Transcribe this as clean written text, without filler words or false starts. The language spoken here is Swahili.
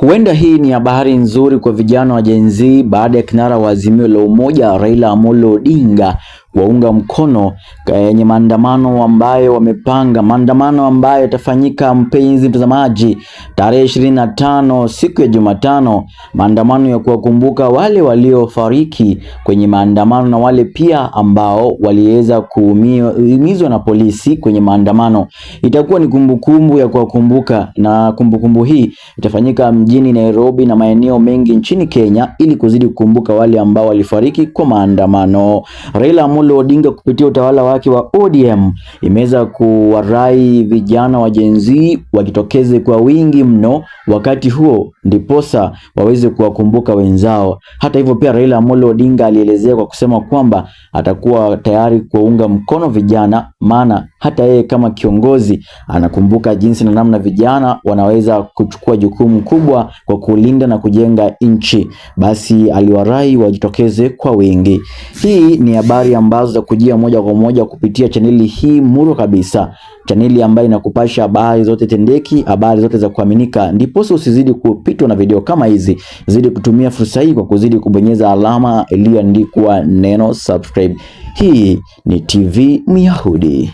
Huenda hii ni habari nzuri kwa vijana wa Gen Z baada ya kinara wa Azimio la Umoja Raila Amolo Odinga waunga mkono yenye maandamano ambayo wamepanga, maandamano ambayo yatafanyika, mpenzi mtazamaji, tarehe 25 siku ya Jumatano, maandamano ya kuwakumbuka wale waliofariki kwenye maandamano na wale pia ambao waliweza kuumizwa na polisi kwenye maandamano. Itakuwa ni kumbukumbu ya kuwakumbuka, na kumbukumbu hii itafanyika mjini Nairobi na maeneo mengi nchini Kenya ili kuzidi kukumbuka wale ambao walifariki kwa maandamano. Raila Amolo Odinga kupitia utawala wake wa ODM imeweza kuwarai vijana wa Gen Z wakitokeze kwa wingi mno wakati huo, ndiposa waweze kuwakumbuka wenzao. Hata hivyo pia Raila Amolo Odinga alielezea kwa kusema kwamba atakuwa tayari kuunga mkono vijana, maana hata yeye kama kiongozi anakumbuka jinsi na namna vijana wanaweza kuchukua jukumu kubwa kwa kulinda na kujenga nchi. Basi aliwarai wajitokeze kwa wingi. Hii ni habari ambazo za kujia moja kwa moja kupitia chaneli hii muro kabisa, chaneli ambayo inakupasha habari zote tendeki, habari zote za kuaminika. Ndipo usizidi kupitwa na video kama hizi, zidi kutumia fursa hii kwa kuzidi kubonyeza alama iliyoandikwa neno subscribe. Hii ni TV Myahudi.